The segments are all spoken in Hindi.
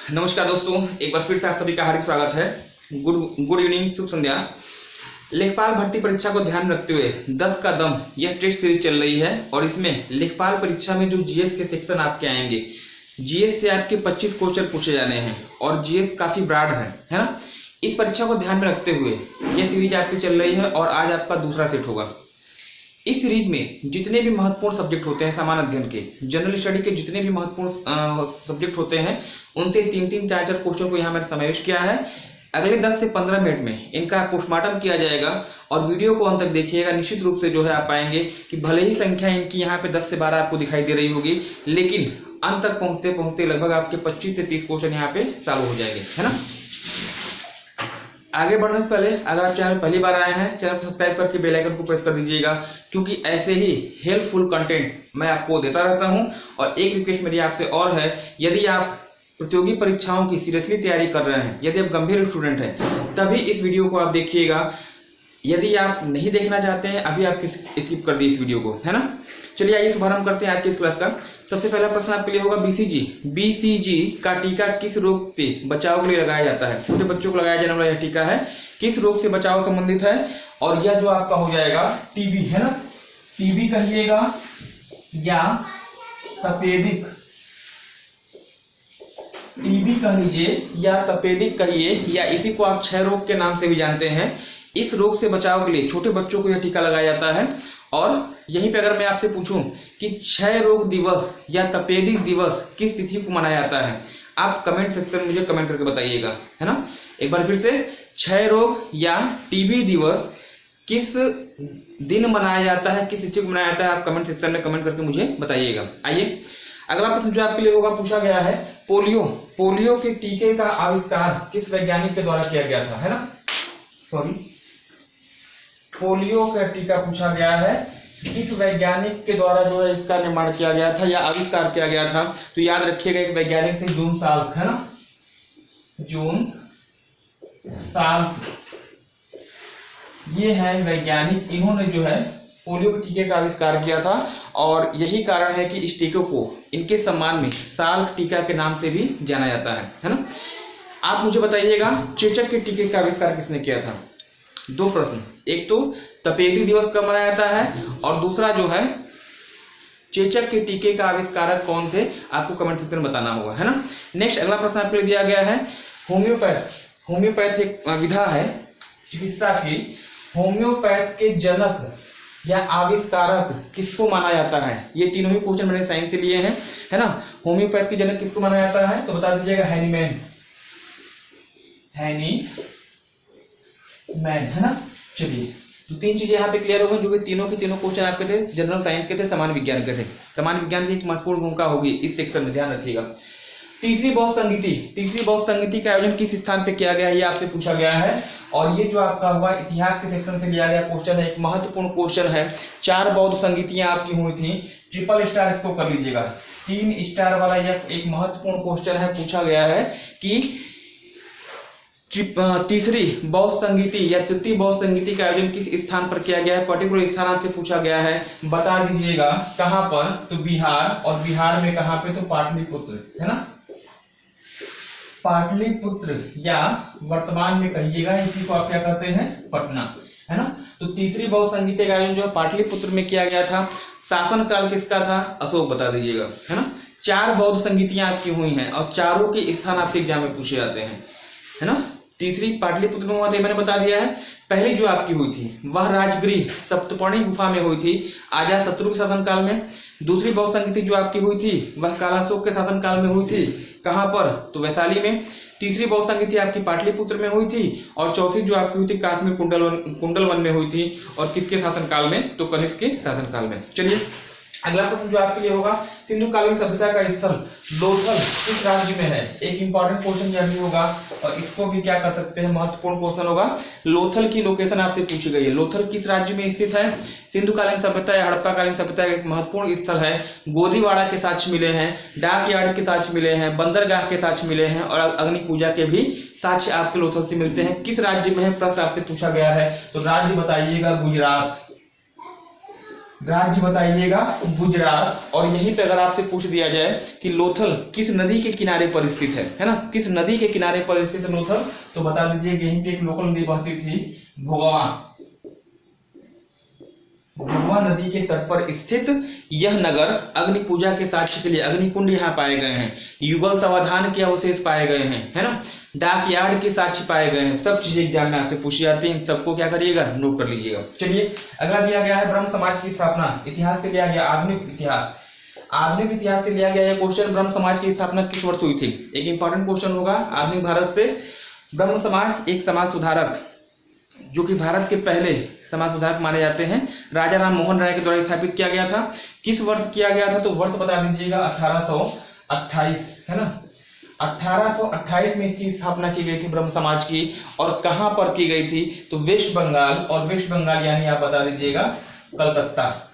नमस्कार दोस्तों, एक बार फिर से आप सभी का हार्दिक स्वागत है। गुड इवनिंग, शुभ संध्या। लेखपाल भर्ती परीक्षा को ध्यान में रखते हुए 10 का दम यह टेस्ट सीरीज चल रही है और इसमें लेखपाल परीक्षा में जो जीएस के सेक्शन आपके आएंगे, जीएस से आपके 25 क्वेश्चन पूछे जाने हैं और जीएस काफी ब्रॉड है ना। इस परीक्षा को ध्यान में रखते हुए यह सीरीज आपकी चल रही है और आज आपका दूसरा सेट होगा। इस सीरीज में जितने भी महत्वपूर्ण सब्जेक्ट होते हैं सामान्य अध्ययन के, जनरल स्टडी के जितने भी महत्वपूर्ण सब्जेक्ट होते हैं, उनसे 3-3, 4-4 क्वेश्चन को यहाँ मैंने समावेश किया है। अगले 10 से 15 मिनट में इनका पोस्टमार्टम किया जाएगा और वीडियो को अंत तक देखिएगा। निश्चित रूप से जो है आप पाएंगे कि भले ही संख्या इनकी यहाँ पे 10 से 12 आपको दिखाई दे रही होगी, लेकिन अंत तक पहुंचते पहुंचते लगभग आपके 25 से 30 क्वेश्चन यहाँ पे चालू हो जाएंगे, है ना। आगे बढ़ने से पहले अगर आप चैनल पहली बार आए हैं, चैनल को सब्सक्राइब करके बेल आइकन को प्रेस कर दीजिएगा, क्योंकि ऐसे ही हेल्पफुल कंटेंट मैं आपको देता रहता हूं। और एक रिक्वेस्ट मेरी आपसे और है, यदि आप प्रतियोगी परीक्षाओं की सीरियसली तैयारी कर रहे हैं, यदि आप गंभीर स्टूडेंट हैं, तभी इस वीडियो को आप देखिएगा। यदि आप नहीं देखना चाहते हैं, अभी आप स्किप कर दिए इस वीडियो को, है ना। चलिए आइए शुभारंभ करते हैं आज की इस क्लास का। सबसे पहला प्रश्न आपके लिए होगा, बीसीजी का टीका किस रोग से बचाव के लिए लगाया जाता है। छोटे बच्चों को लगाया जाने वाला यह टीका है, किस रोग से बचाव संबंधित है। और यह जो आपका हो जाएगा टीबी, है ना। टीबी कहिएगा या तपेदिक, टीबी कह लीजिए या तपेदिक कहिए, या इसी को आप क्षय रोग के नाम से भी जानते हैं। इस रोग से बचाव के लिए छोटे बच्चों को यह टीका लगाया जाता है। और यहीं पे अगर मैं आपसे पूछूं कि क्षय रोग दिवस या तपेदिक दिवस किस तिथि को मनाया जाता है, आप कमेंट सेक्शन में मुझे कमेंट करके बताइएगा, है ना। एक बार फिर से, क्षय रोग या टीबी दिवस किस दिन मनाया जाता है, किस तिथि को मनाया जाता है, आप कमेंट सेक्शन में कमेंट करके मुझे बताइएगा। आइए अगला प्रश्न जो आपके लिए होगा, पूछा गया है, पोलियो के टीके का आविष्कार किस वैज्ञानिक के द्वारा किया गया था, है ना। पोलियो का टीका पूछा गया है, किस वैज्ञानिक के द्वारा जो है इसका निर्माण किया गया था या आविष्कार किया गया था। तो याद रखिएगा, एक वैज्ञानिक थे जून साल्क, है ना, जून साल्क, ये है वैज्ञानिक। इन्होंने जो है पोलियो के टीके का आविष्कार किया था और यही कारण है कि इस टीके को इनके सम्मान में साल्क टीका के नाम से भी जाना जाता है ना। आप मुझे बताइएगा, चेचक के टीके का आविष्कार किसने किया था। दो प्रश्न, एक तो तपेदिक दिवस कब मनाया जाता है और दूसरा जो है चेचक के टीके का आविष्कारक कौन थे, आपको कमेंट सेक्शन में बताना होगा, है ना। नेक्स्ट अगला प्रश्न आपके लिए दिया गया है, होम्योपैथ एक विधा है चिकित्सा की, होम्योपैथ के जनक या आविष्कारक किसको माना जाता है। ये तीनों ही क्वेश्चन मैंने साइंस से लिए हैं, है ना। होम्योपैथ के जनक किसको माना जाता है, तो बता दीजिएगा हैनीमैन, है ना। चलिए, तो 3 चीजें यहाँ पे क्लियर हो गई, जो कि तीनों के तीनों क्वेश्चन आपके थे जनरल साइंस के थे, सामान्य विज्ञान के थे। सामान्य विज्ञान की एक महत्वपूर्ण भूमिका होगी इस सेक्शन में, ध्यान रखिएगा। तीसरी बहुत संगीति का आयोजन किस स्थान पे किया गया है, ये आपसे पूछा गया है। और ये जो आपका हुआ इतिहास के सेक्शन से लिया गया क्वेश्चन है, एक महत्वपूर्ण क्वेश्चन है। 4 बौद्ध संगीतियां आपकी हुई थी, ट्रिपल स्टार इसको कर लीजिएगा, 3 स्टार वाला यह एक महत्वपूर्ण क्वेश्चन है। पूछा गया है कि तीसरी बौद्ध संगीति या तृतीय बौद्ध संगीति का आयोजन किस स्थान पर किया गया है, पर्टिकुलर स्थान आपसे पूछा गया है, बता दीजिएगा कहां पर। तो बिहार, और बिहार में कहां पे, तो पाटलिपुत्र, है ना, पाटलिपुत्र, या वर्तमान में कहिएगा इसी को आप क्या कहते हैं, पटना, है ना। तो तीसरी बौद्ध संगीति का आयोजन जो है पाटलिपुत्र में किया गया था। शासनकाल किसका था, अशोक, बता दीजिएगा, है ना। 4 बौद्ध संगीतियां आपकी हुई हैं और चारों के स्थान आपके एग्जाम में पूछे जाते हैं, है ना। तीसरी पाटलिपुत्र में हुआ था, मैंने बता दिया है। पहली जो आपकी हुई थी वह राजगृह सप्तपर्णी गुफा में हुई थी, अजातशत्रु के शासनकाल में। दूसरी बौद्ध संगीति जो आपकी हुई थी वह कालाशोक के शासनकाल में हुई थी, कहां पर, तो वैशाली में। तीसरी बौद्ध संगीति आपकी पाटलिपुत्र में हुई थी और चौथी जो आपकी हुई थी काश्मीर कुंडलवन में हुई थी, और किसके शासनकाल में, तो कनिष्क के शासनकाल में। चलिए अगला प्रश्न जो आपके लिए होगा, सिंधु कालीन सभ्यता का स्थल लोथल किस राज्य में है। एक इंपॉर्टेंट क्वेश्चन यह भी होगा और इसको भी क्या कर सकते हैं, महत्वपूर्ण क्वेश्चन होगा। लोथल की लोकेशन आपसे पूछी गई है, लोथल किस राज्य में स्थित है। सिंधु कालीन सभ्यता या हड़प्पा कालीन सभ्यता का एक महत्वपूर्ण स्थल है। गोदीवाड़ा के साक्ष्य मिले हैं, डाक यार्ड के साक्ष्य मिले हैं, बंदरगाह के साक्ष्य मिले हैं और अग्नि पूजा के भी साक्ष्य आपके लोथल से मिलते हैं। किस राज्य में है, प्रश्न आपसे पूछा गया है, तो राज्य बताइएगा गुजरात, राज्य बताइएगा गुजरात। और यहीं पे अगर आपसे पूछ दिया जाए कि लोथल किस नदी के किनारे पर स्थित है ना, किस नदी के किनारे पर स्थित लोथल, तो बता दीजिए यहीं पे एक लोकल नदी बहती थी भोगवा। भोगवा नदी के तट पर स्थित यह नगर अग्नि पूजा के साक्ष्य के लिए अग्निकुंड यहाँ पाए गए हैं, युगल समाधान के अवशेष पाए गए हैं, है ना, डाक यार्ड के साक्ष्य पाए गए हैं। सब चीजें एग्जाम में आपसे पूछी जाती हैं, सबको क्या करिएगा, नोट कर लीजिएगा। चलिए अगला दिया गया है ब्रह्म समाज की स्थापना। इतिहास से लिया गया आधुनिक इतिहास, आधुनिक इतिहास से लिया गया यह क्वेश्चन, ब्रह्म समाज की स्थापना किस वर्ष हुई थी। एक इंपॉर्टेंट क्वेश्चन होगा आधुनिक भारत से। ब्रह्म समाज एक समाज सुधारक जो कि भारत के पहले समाज सुधारक माने जाते हैं, राजा राम मोहन राय के द्वारा स्थापित किया गया था। किस वर्ष किया गया था, तो वर्ष बता दीजिएगा 1828, है ना, 1828 में इसकी स्थापना की गई थी ब्रह्म समाज की। और कहां पर की गई थी, तो वेस्ट बंगाल, और वेस्ट बंगाल यानी आप बता दीजिएगा कलकत्ता।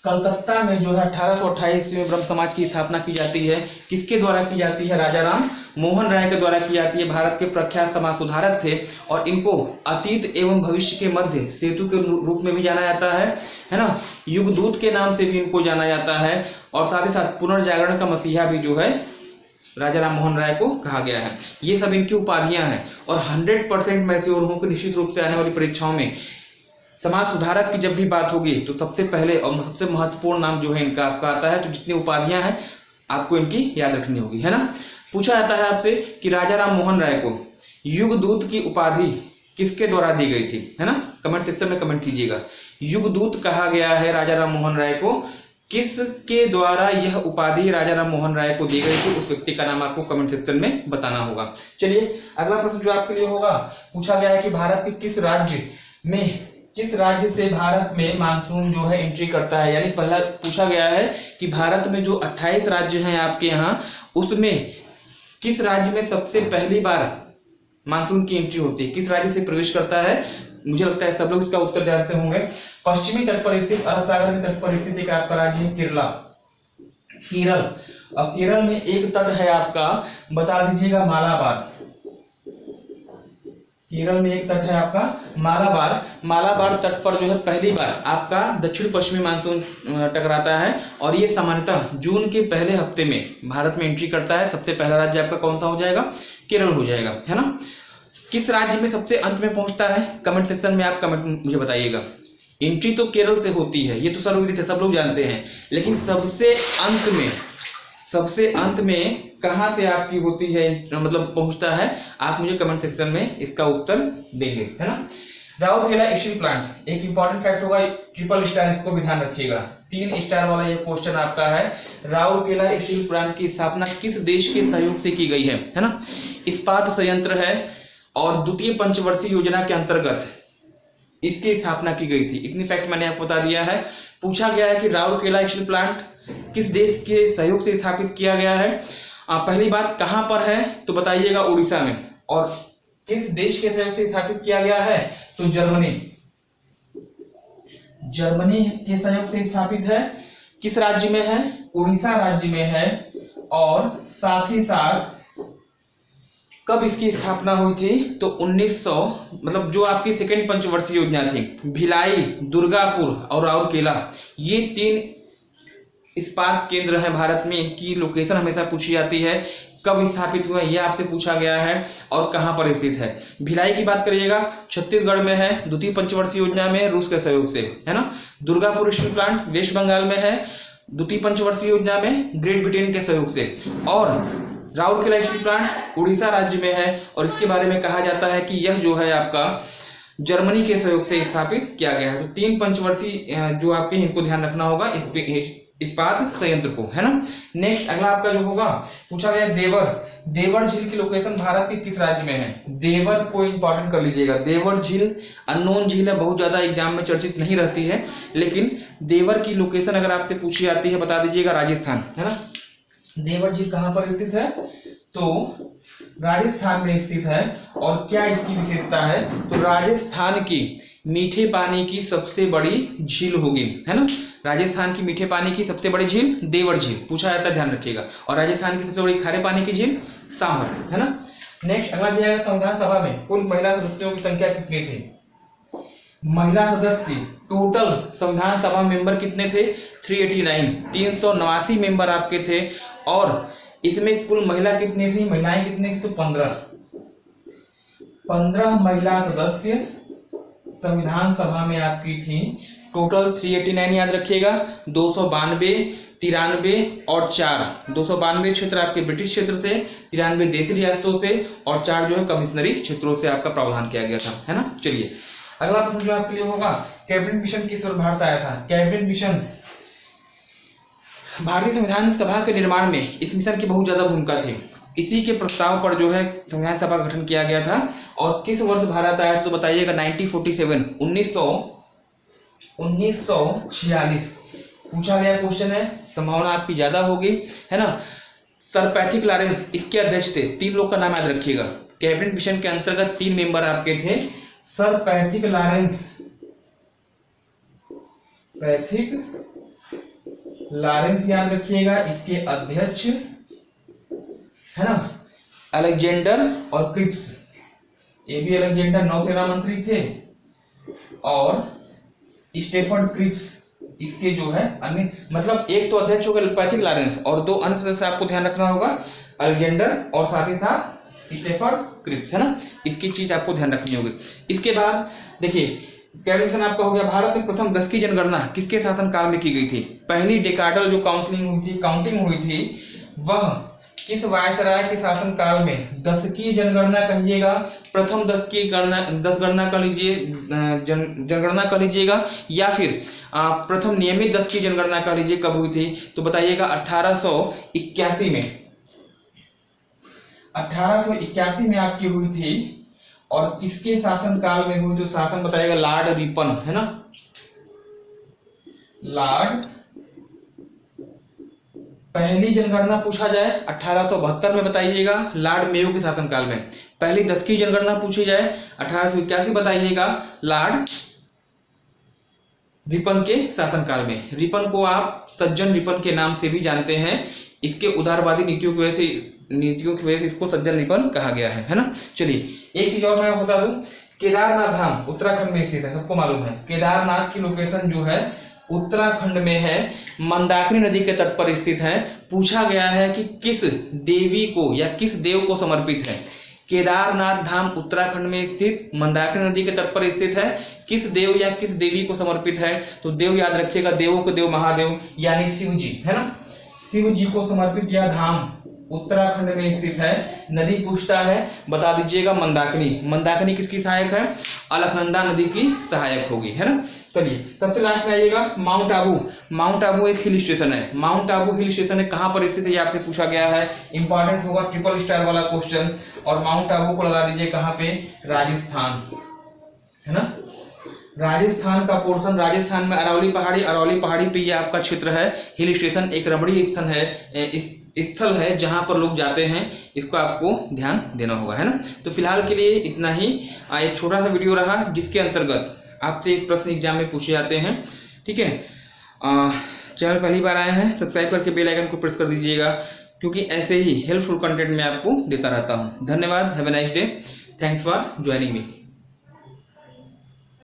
कलकत्ता में जो है 1828 में ब्रह्म समाज की स्थापना की जाती है। किसके द्वारा की जाती है, राजा राम मोहन राय के द्वारा की जाती है। भारत के प्रख्यात समाज सुधारक थे और इनको अतीत एवं भविष्य के मध्य सेतु के रूप में भी जाना जाता है ना, युगदूत के नाम से भी इनको जाना जाता है। और साथ ही साथ पुनर्जागरण का मसीहा भी जो है राजा राम मोहन राय को कहा गया है। ये सब इनकी उपाधियां हैं। और 100% मैं श्योर हूं कि निश्चित रूप से आने वाली परीक्षाओं में समाज सुधारक की जब भी बात होगी तो सबसे पहले और सबसे महत्वपूर्ण नाम जो है इनका आपका आता है। तो जितनी उपाधियां हैं आपको इनकी याद रखनी होगी, है ना। पूछा जाता है आपसे कि राजा राम मोहन राय को युगदूत की उपाधि किसके द्वारा दी गई थी, है ना, कमेंट सेक्शन में कमेंट कीजिएगा। युगदूत कहा गया है राजा राम मोहन राय को, किसके द्वारा यह उपाधि राजा राम मोहन राय को दी गई थी, उस व्यक्ति का नाम आपको कमेंट सेक्शन में बताना होगा। चलिए अगला प्रश्न जो आपके लिए होगा, पूछा गया है कि भारत के किस राज्य से भारत में मानसून जो है एंट्री करता है। यानी पहला पूछा गया है कि भारत में जो 28 राज्य हैं आपके यहाँ, उसमें किस राज्य में सबसे पहली बार मानसून की एंट्री होती है, किस राज्य से प्रवेश करता है। मुझे लगता है सब लोग इसका उत्तर जानते होंगे। पश्चिमी तट पर स्थित, अरब सागर के तट पर स्थित एक आपका राज्य है केरल। और केरल में एक तट है आपका, बता दीजिएगा मालाबार। केरल में एक तट है आपका मालाबार। मालाबार तट पर जो है पहली बार आपका दक्षिण पश्चिमी मानसून टकराता है और ये सामान्यतः जून के पहले हफ्ते में भारत में एंट्री करता है। सबसे पहला राज्य आपका कौन सा हो जाएगा, केरल हो जाएगा, है ना। किस राज्य में सबसे अंत में पहुंचता है, कमेंट सेक्शन में आप कमेंट मुझे बताइएगा। एंट्री तो केरल से होती है, ये तो सब लोग जानते हैं, लेकिन सबसे अंत में कहां से आपकी होती है, मतलब पहुंचता है, आप मुझे कमेंट सेक्शन में इसका उत्तर देंगे, है ना। राउरकेला स्टील प्लांट, एक इंपॉर्टेंट फैक्ट होगा, ट्रिपल स्टार, इसको भी ध्यान रखिएगा, 3 स्टार वाला ये क्वेश्चन आपका है। राउरकेला स्टील प्लांट की स्थापना किस देश के सहयोग से की गई है ना। इस्पात संयंत्र है और द्वितीय पंचवर्षीय योजना के अंतर्गत इसकी स्थापना की गई थी। इतनी फैक्ट मैंने आपको बता दिया है। पूछा गया है कि राउरकेला स्टील प्लांट किस देश के सहयोग से स्थापित किया गया है। पहली बात कहां पर है, तो बताइएगा उड़ीसा में। और किस देश के सहयोग से स्थापित किया गया है, तो जर्मनी के सहयोग से स्थापित है। किस राज्य में है, उड़ीसा राज्य में है। और साथ ही साथ कब इसकी स्थापना हुई थी, तो 1900, मतलब जो आपकी सेकेंड पंचवर्षीय योजना थी, भिलाई, दुर्गापुर और राउरकेला, ये 3 इस्पात केंद्र हैं भारत में। इनकी लोकेशन हमेशा पूछी जाती है, कब स्थापित हुए ये आपसे पूछा गया है और कहां पर स्थित है। भिलाई की बात करिएगा, छत्तीसगढ़ में है, द्वितीय पंचवर्षीय योजना में रूस के सहयोग से, है ना। Durgapur steel plant west Bengal में है, द्वितीय पंचवर्षीय योजना में ग्रेट ब्रिटेन के सहयोग से। और राउरकेला स्टील प्लांट उड़ीसा राज्य में है और इसके बारे में कहा जाता है कि यह जो है आपका जर्मनी के सहयोग से स्थापित किया गया है। तो 3 पंचवर्षीय जो आपके, इनको ध्यान रखना होगा इस्पात संयंत्र को, है ना। नेक्स्ट अगला आपका जो होगा, पूछा गया देवर झील की लोकेशन भारत के किस राज्य में है। देवर को इंपॉर्टेंट कर लीजिएगा। देवर झील अननोन झील है, बहुत ज्यादा एग्जाम में चर्चित नहीं रहती है, लेकिन देवर की लोकेशन अगर आपसे पूछी जाती है, बता दीजिएगा राजस्थान, है ना। देवर झील कहां पर स्थित है, तो राजस्थान में स्थित है। और क्या इसकी विशेषता है, तो राजस्थान की मीठे पानी की सबसे बड़ी झील होगी, है ना। राजस्थान की मीठे पानी की सबसे बड़ी झील देवर झील पूछा जाता है, ध्यान रखिएगा। और राजस्थान की सबसे बड़ी खारे पानी की झील सांभर, है ना। नेक्स्ट अगला दिया गया, संविधान सभा में कुल महिला सदस्यों की संख्या कितनी थी। महिला सदस्य टोटल संविधान सभा मेंबर कितने थे? 389, 389 मेंबर आपके थे। और इसमें कुल महिला कितनी थी, महिलाएं कितनी थी? तो 15 महिला सदस्य संविधान सभा में आपकी थी। टोटल 389 याद रखिएगा। 292, 93 और 4, 292 क्षेत्र आपके ब्रिटिश क्षेत्र से, 93 देशी रियासतों से और 4 जो है कमिश्नरी क्षेत्रों से आपका प्रावधान किया गया था, है ना। चलिए अगला प्रश्न जो आपके लिए होगा, कैबिनेट मिशन किस वर्ष भारत आया था? कैबिनेट मिशन भारतीय संविधान सभा के निर्माण में इस मिशन की बहुत ज्यादा भूमिका थी। इसी के प्रस्ताव पर जो है संविधान सभा का गठन किया गया था। और किस वर्ष भारत आया तो बताइएगा? 1947, 1946 पूछा गया क्वेश्चन है, संभावना आपकी ज्यादा होगी, है ना। सर पैथिक लॉरेंस इसके अध्यक्ष थे। 3 लोग का नाम याद रखिएगा। कैबिनेट मिशन के अंतर्गत 3 मेंबर आपके थे। सर पैथिक लॉरेंस याद रखिएगा, इसके अध्यक्ष, है ना। अलेक्जेंडर और क्रिप्स, ये भी अलेक्जेंडर नौसेना मंत्री थे। और स्टेफन क्रिप्स इसके जो है अन्य, मतलब एक तो अध्यक्ष होगा पैथिक लॉरेंस और 2 अन्य सदस्य आपको ध्यान रखना होगा, अलेक्जेंडर और साथ ही साथ स्टेफन क्रिप्स, है ना। इसकी चीज आपको ध्यान रखनी होगी। इसके बाद देखिए कैबिनेट मिशन आपका हो गया। भारत में प्रथम 10 की जनगणना किसके शासनकाल में की गई थी? पहली डेकाडल जो काउंटिंग हुई थी वह किस वायसराय के शासनकाल में? 10 की जनगणना कहिएगा, प्रथम 10 गणना कर लीजिए, जनगणना कर लीजिएगा, या फिर प्रथम नियमित 10 की जनगणना कर लीजिए। कब हुई थी तो बताइएगा? 1881 में। 1881 में आपकी हुई थी। और किसके शासनकाल में हुई? तो शासन बताइएगा लॉर्ड रिपन, है ना। लॉर्ड, पहली जनगणना पूछा जाए 1872 में बताइएगा, लॉर्ड मेयो के शासनकाल में। पहली 10 की जनगणना पूछी जाए 1881 बताइएगा, लॉर्ड रिपन के शासनकाल में। रिपन को आप सज्जन रिपन के नाम से भी जानते हैं। इसके उदारवादी नीतियों की वजह से इसको सज्जन रिपन कहा गया है ना। चलिए एक चीज और मैं बता दूं, केदारनाथ धाम उत्तराखंड में स्थित है, सबको मालूम है। केदारनाथ की लोकेशन जो है उत्तराखंड में है, मंदाकिनी नदी के तट पर स्थित है। पूछा गया है कि किस देवी को या किस देव को समर्पित है? केदारनाथ धाम उत्तराखंड में स्थित मंदाकिनी नदी के तट पर स्थित है। किस देव या किस देवी को समर्पित है? तो देव याद रखिएगा, देवों के देव महादेव यानी शिव जी, है ना। शिव जी को समर्पित यह धाम उत्तराखंड में स्थित है। नदी पूछता है, बता दीजिएगा मंदाकिनी। मंदाकिनी किसकी सहायक है? अलकनंदा नदी की सहायक होगी, है ना। चलिए सबसे लास्ट में आइएगा माउंट आबू। माउंट आबू एक हिल स्टेशन है। माउंट आबू हिल स्टेशन है, कहां पर स्थित है ये आपसे पूछा गया है। इंपॉर्टेंट होगा, ट्रिपल स्टार वाला क्वेश्चन। और माउंट आबू को लगा दीजिए कहां पे? राजस्थान, है ना। राजस्थान का पोर्शन, राजस्थान में अरावली पहाड़ी पे ये आपका क्षेत्र है। हिल स्टेशन एक रमणीय स्थल है जहां पर लोग जाते हैं। इसको आपको ध्यान देना होगा, है ना। तो फिलहाल के लिए इतना ही। एक छोटा सा वीडियो रहा जिसके अंतर्गत आपसे एक प्रश्न एग्जाम में पूछे जाते हैं, ठीक है। चैनल पहली बार आए हैं, सब्सक्राइब करके बेल आइकन को प्रेस कर दीजिएगा, क्योंकि ऐसे ही हेल्पफुल कंटेंट मैं आपको देता रहता हूं। धन्यवाद, have a nice day, thanks for joining me.